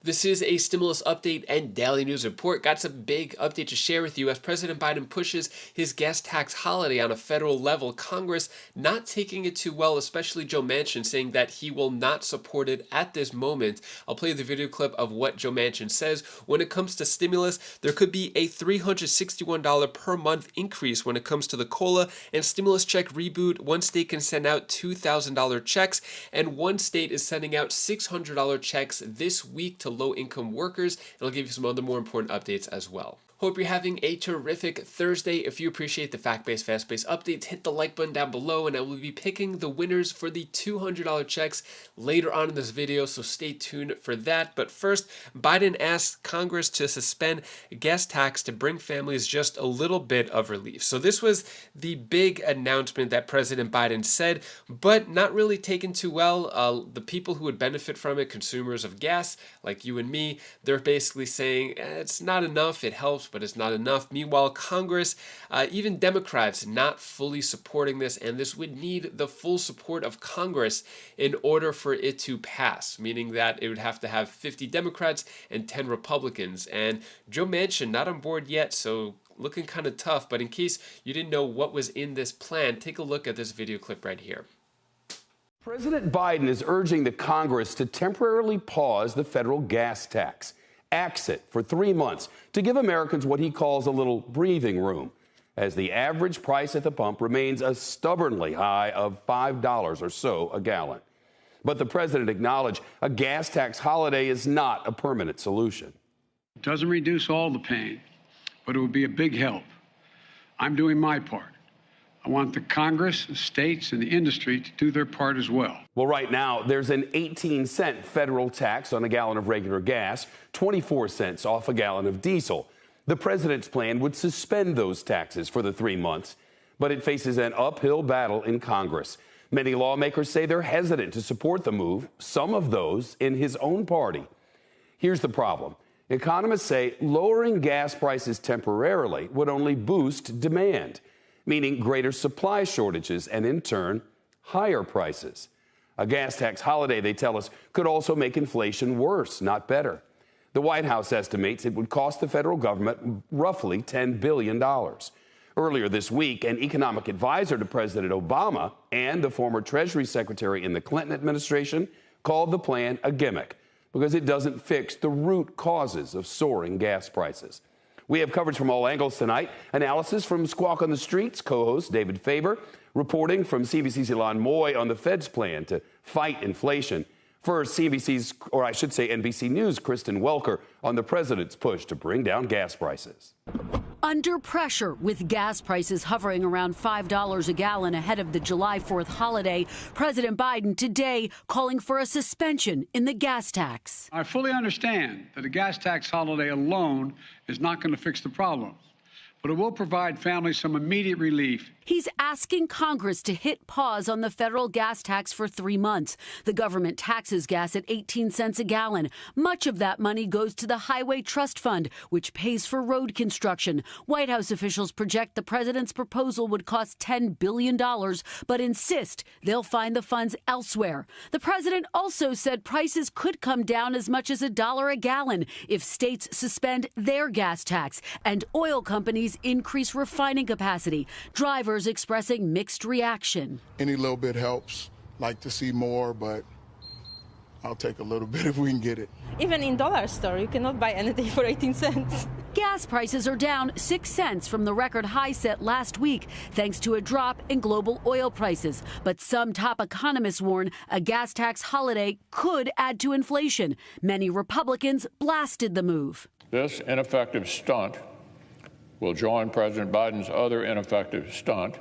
This is a stimulus update and daily news report. Got some big update to share with you as President Biden pushes his gas tax holiday on a federal level. Congress not taking it too well, especially Joe Manchin saying that he will not support it at this moment. I'll play the video clip of what Joe Manchin says. When it comes to stimulus, there could be a $361 per month increase when it comes to the COLA and stimulus check reboot. One state can send out $2,000 checks, and one state is sending out $600 checks this week to low-income workers. And I'll give you some other more important updates as well. Hope you're having a terrific Thursday. If you appreciate the fact-based, fast-paced updates, hit the like button down below, and I will be picking the winners for the $200 checks later on in this video, so stay tuned for that. But first, Biden asked Congress to suspend gas tax to bring families just a little bit of relief. So this was the big announcement that President Biden said, but not really taken too well. The people who would benefit from it, consumers of gas, like you and me, they're basically saying it's not enough, it helps, but it's not enough. Meanwhile, Congress, even Democrats, not fully supporting this, and this would need the full support of Congress in order for it to pass, meaning that it would have to have 50 Democrats and 10 Republicans. And Joe Manchin not on board yet, so looking kind of tough. But in case you didn't know what was in this plan, take a look at this video clip right here. President Biden is urging the Congress to temporarily pause the federal gas tax, axe it for 3 months to give Americans what he calls a little breathing room, as the average price at the pump remains a stubbornly high of $5 or so a gallon. But the president acknowledged a gas tax holiday is not a permanent solution. It doesn't reduce all the pain, but it would be a big help. I'm doing my part. I want the Congress, the states, and the industry to do their part as well. Well, right now, there's an 18-cent federal tax on a gallon of regular gas, 24 cents off a gallon of diesel. The president's plan would suspend those taxes for the 3 months, but it faces an uphill battle in Congress. Many lawmakers say they're hesitant to support the move, some of those in his own party. Here's the problem. Economists say lowering gas prices temporarily would only boost demand, meaning greater supply shortages and, in turn, higher prices. A gas tax holiday, they tell us, could also make inflation worse, not better. The White House estimates it would cost the federal government roughly $10 billion. Earlier this week, an economic advisor to President Obama and the former Treasury Secretary in the Clinton administration called the plan a gimmick because it doesn't fix the root causes of soaring gas prices. We have coverage from all angles tonight. Analysis from Squawk on the Streets co-host David Faber, reporting from CBC's Ilan Moy on the Fed's plan to fight inflation. First, CNBC's, or I should say NBC News' Kristen Welker on the president's push to bring down gas prices. Under pressure, with gas prices hovering around $5 a gallon ahead of the July 4th holiday, President Biden today calling for a suspension in the gas tax. I fully understand that a gas tax holiday alone is not going to fix the problem, but it will provide families some immediate relief. He's asking Congress to hit pause on the federal gas tax for 3 months. The government taxes gas at 18 cents a gallon. Much of that money goes to the Highway Trust Fund, which pays for road construction. White House officials project the president's proposal would cost $10 billion, but insist they'll find the funds elsewhere. The president also said prices could come down as much as $1 a gallon if states suspend their gas tax and oil companies increase refining capacity. Drivers expressing mixed reaction. Any little bit helps. Like to see more, but I'll take a little bit if we can get it. Even in dollar store, you cannot buy anything for 18 cents. Gas prices are down 6 cents from the record high set last week, thanks to a drop in global oil prices. But some top economists warn a gas tax holiday could add to inflation. Many Republicans blasted the move. This ineffective stunt will join President Biden's other ineffective stunt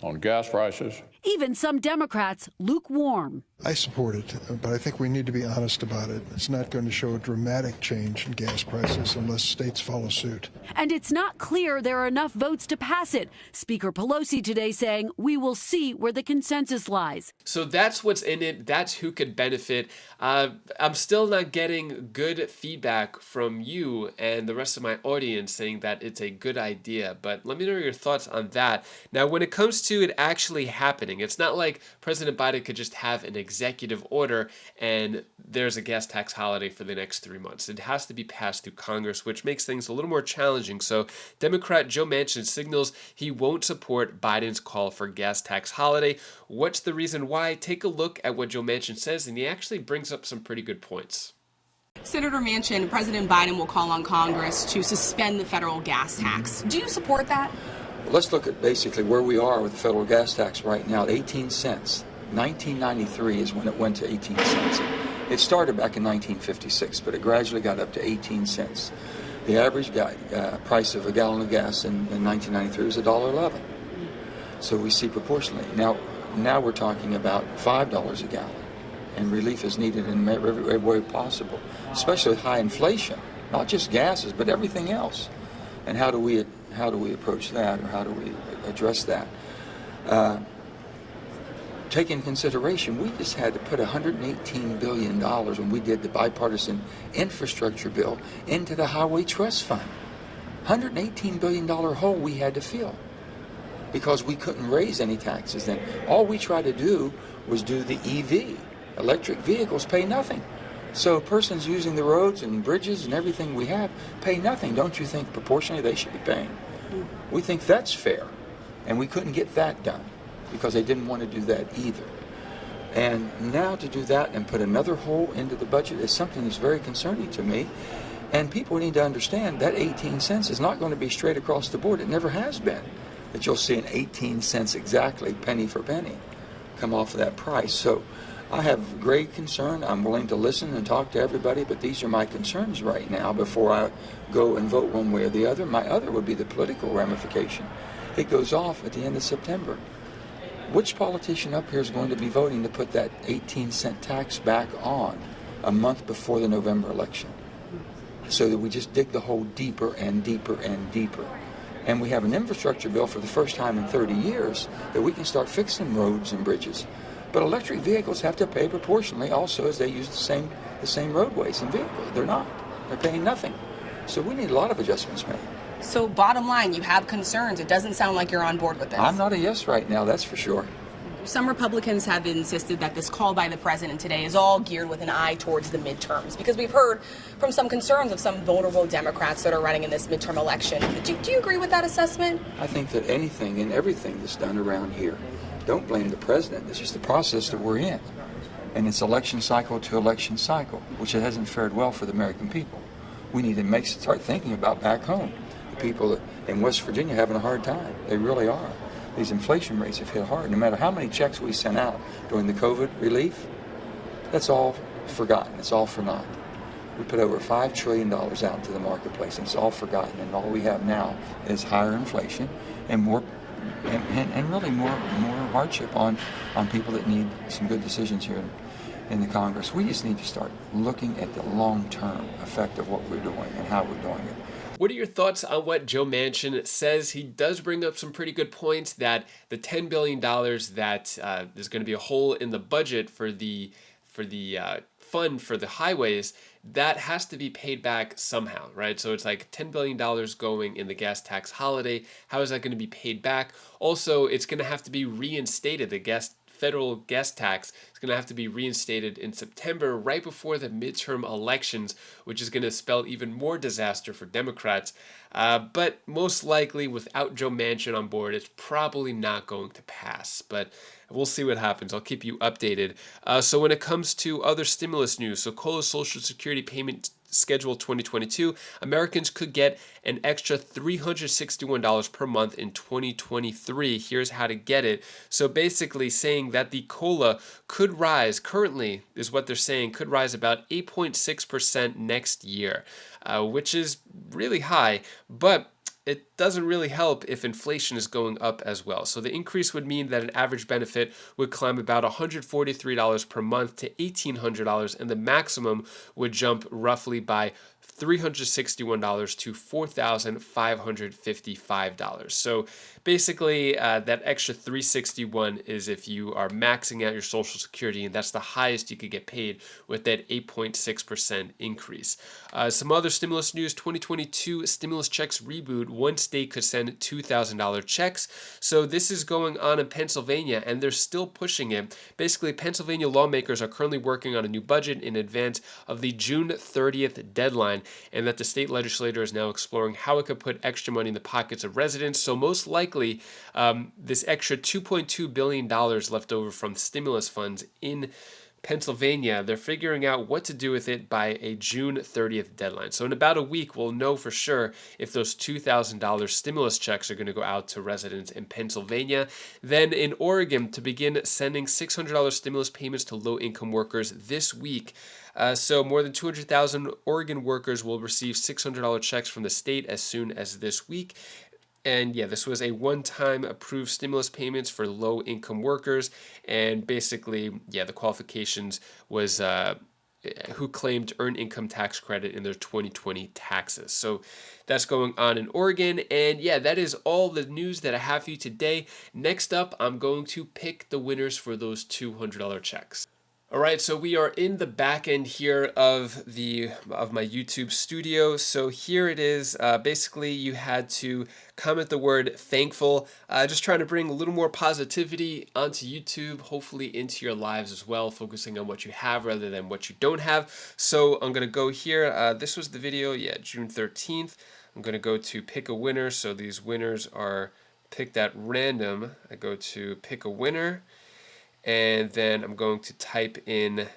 on gas prices. Even some Democrats lukewarm. I support it, but I think we need to be honest about it. It's not going to show a dramatic change in gas prices unless states follow suit. And it's not clear there are enough votes to pass it. Speaker Pelosi today saying we will see where the consensus lies. So that's what's in it. That's who could benefit. I'm still not getting good feedback from you and the rest of my audience saying that it's a good idea. But let me know your thoughts on that. Now, when it comes to it actually happening, happening. It's not like President Biden could just have an executive order and there's a gas tax holiday for the next 3 months. It has to be passed through Congress, which makes things a little more challenging. So Democrat Joe Manchin signals he won't support Biden's call for gas tax holiday. What's the reason why? Take a look at what Joe Manchin says, and he actually brings up some pretty good points. Senator Manchin, President Biden will call on Congress to suspend the federal gas tax. Do you support that? Well, let's look at basically where we are with the federal gas tax right now at 18 cents. 1993 is when it went to 18 cents. It started back in 1956, but it gradually got up to 18 cents. The average price of a gallon of gas in 1993 was $1.11. So we see proportionally. Now we're talking about $5 a gallon. And relief is needed in every way possible, especially with high inflation, not just gases, but everything else. And how do we approach that, or how do we address that? Take into consideration, we just had to put $118 billion when we did the bipartisan infrastructure bill into the Highway Trust Fund. $118 billion hole we had to fill because we couldn't raise any taxes then. All we tried to do was do the EV. Electric vehicles pay nothing. So persons using the roads and bridges and everything we have pay nothing. Don't you think proportionally they should be paying? We think that's fair. And we couldn't get that done because they didn't want to do that either. And now to do that and put another hole into the budget is something that's very concerning to me. And people need to understand that 18 cents is not going to be straight across the board. It never has been. That you'll see an 18 cents exactly, penny for penny, come off of that price. So I have great concern. I'm willing to listen and talk to everybody, but these are my concerns right now before I go and vote one way or the other. My other would be the political ramification. It goes off at the end of September. Which politician up here is going to be voting to put that 18-cent tax back on a month before the November election? So that we just dig the hole deeper and deeper and deeper. And we have an infrastructure bill for the first time in 30 years that we can start fixing roads and bridges. But electric vehicles have to pay proportionally also as they use the same roadways and vehicles. They're not. They're paying nothing. So we need a lot of adjustments made. So bottom line, you have concerns. It doesn't sound like you're on board with this. I'm not a yes right now, that's for sure. Some Republicans have insisted that this call by the president today is all geared with an eye towards the midterms, because we've heard from some concerns of some vulnerable Democrats that are running in this midterm election. Do you agree with that assessment? I think that anything and everything that's done around here, don't blame the president. It's just the process that we're in. And it's election cycle to election cycle, which it hasn't fared well for the American people. We need to start thinking about back home. The people in West Virginia are having a hard time. They really are. These inflation rates have hit hard. No matter how many checks we sent out during the COVID relief, that's all forgotten. It's all for naught. We put over $5 trillion out into the marketplace, and it's all forgotten. And all we have now is higher inflation and more, and really more hardship on people that need some good decisions here in the Congress. We just need to start looking at the long-term effect of what we're doing and how we're doing it. What are your thoughts on what Joe Manchin says? He does bring up some pretty good points that the $10 billion that there's going to be a hole in the budget for the fund for the highways, that has to be paid back somehow, right? So it's like $10 billion going in the gas tax holiday. How is that going to be paid back? Also, it's going to have to be reinstated. The federal gas tax is going to have to be reinstated in September, right before the midterm elections, which is going to spell even more disaster for Democrats. But most likely, without Joe Manchin on board, it's probably not going to pass. But we'll see what happens. I'll keep you updated. So when it comes to other stimulus news, so COLA Social Security payment schedule 2022, Americans could get an extra $361 per month in 2023. Here's how to get it. So basically saying that the COLA could rise, currently is what they're saying, could rise about 8.6% next year, which is really high, but it doesn't really help if inflation is going up as well. So the increase would mean that an average benefit would climb about $143 per month to $1,800, and the maximum would jump roughly by $361 to $4,555. So basically, that extra $361 is if you are maxing out your Social Security, and that's the highest you could get paid with that 8.6% increase. Some other stimulus news: 2022 stimulus checks reboot. One state could send $2,000 checks. So this is going on in Pennsylvania, and they're still pushing it. Basically, Pennsylvania lawmakers are currently working on a new budget in advance of the June 30th deadline, and that the state legislature is now exploring how it could put extra money in the pockets of residents. So most likely, this extra $2.2 billion left over from stimulus funds in Pennsylvania, they're figuring out what to do with it by a June 30th deadline. So in about a week, we'll know for sure if those $2,000 stimulus checks are going to go out to residents in Pennsylvania. Then in Oregon, to begin sending $600 stimulus payments to low-income workers this week. So more than 200,000 Oregon workers will receive $600 checks from the state as soon as this week. And yeah, this was a one-time approved stimulus payments for low-income workers. And basically, yeah, the qualifications was who claimed earned income tax credit in their 2020 taxes. So that's going on in Oregon. And yeah, that is all the news that I have for you today. Next up, I'm going to pick the winners for those $200 checks. All right, so we are in the back end here of my YouTube studio. So here it is. Basically, you had to comment the word thankful. Just trying to bring a little more positivity onto YouTube, hopefully into your lives as well, focusing on what you have rather than what you don't have. So I'm gonna go here. This was the video, yeah, June 13th. I'm gonna go to pick a winner. So these winners are picked at random. I go to pick a winner. And then I'm going to type in,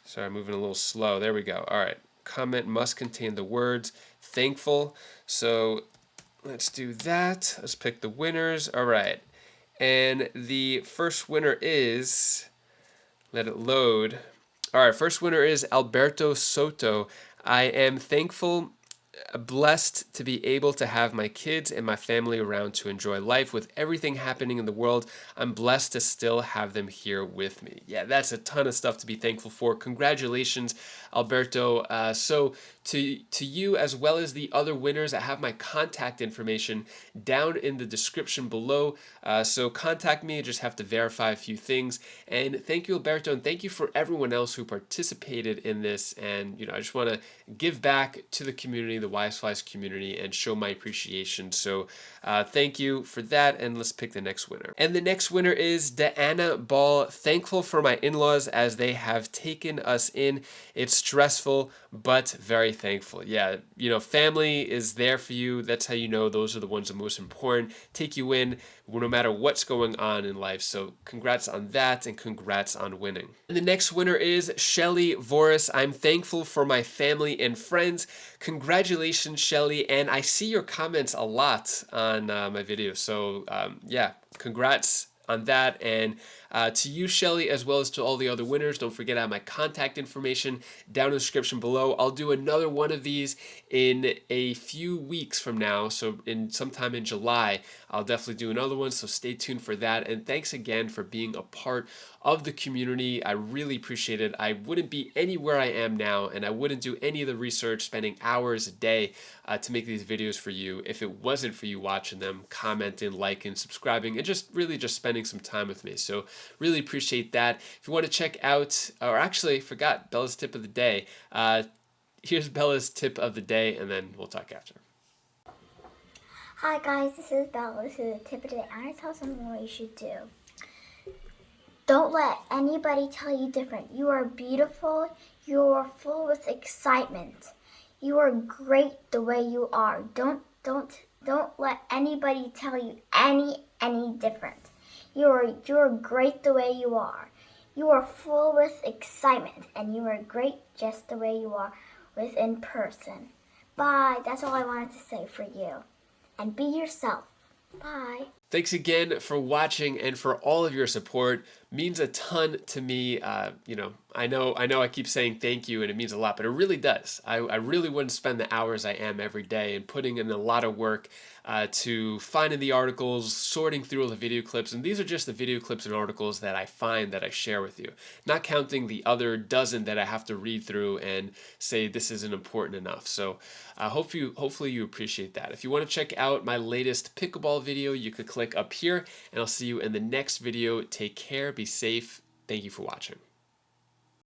sorry, I'm moving a little slow. There we go. All right. Comment must contain the words thankful. So let's do that. Let's pick the winners. All right. And the first winner is, let it load. All right. First winner is Alberto Soto. I am thankful, blessed to be able to have my kids and my family around to enjoy life. With everything happening in the world, I'm blessed to still have them here with me. Yeah, that's a ton of stuff to be thankful for. Congratulations, Alberto. So to you, as well as the other winners, I have my contact information down in the description below. So contact me. I just have to verify a few things. And thank you, Alberto, and thank you for everyone else who participated in this. And I just want to give back to the community, the Wise Flies community, and show my appreciation. So thank you for that, and let's pick the next winner. And the next winner is Diana Ball. Thankful for my in-laws as they have taken us in. It's stressful, but very thankful. Yeah, family is there for you. That's how you know those are the ones that are most important. Take you in no matter what's going on in life. So congrats on that, and congrats on winning. And the next winner is Shelly Voris. I'm thankful for my family and friends. Congratulations, Shelly. And I see your comments a lot on my videos. So yeah, congrats on that. And to you, Shelly, as well as to all the other winners, don't forget I have my contact information down in the description below. I'll do another one of these in a few weeks from now. So sometime in July, I'll definitely do another one. So stay tuned for that. And thanks again for being a part of the community. I really appreciate it. I wouldn't be anywhere I am now, and I wouldn't do any of the research, spending hours a day to make these videos for you if it wasn't for you watching them, commenting, liking, subscribing, and just really just spending some time with me. So really appreciate that. If you want to check out, or actually forgot, Bella's tip of the day. Here's Bella's tip of the day, and then we'll talk after. Hi guys, this is Bella. This is the tip of the day. I'm going to tell something what you should do. Don't let anybody tell you different. You are beautiful. You are full with excitement. You are great the way you are. Don't let anybody tell you any different. You are great the way you are. You are full with excitement, and you are great just the way you are in person. Bye. That's all I wanted to say for you. And be yourself. Bye. Thanks again for watching and for all of your support. Means a ton to me. You know I keep saying thank you and it means a lot, but it really does. I really wouldn't spend the hours I am every day and putting in a lot of work to finding the articles, sorting through all the video clips, and these are just the video clips and articles that I find that I share with you, not counting the other dozen that I have to read through and say this isn't important enough. So hopefully you appreciate that. If you want to check out my latest pickleball video, you could click up here, and I'll see you in the next video. Take care, be safe. Thank you for watching.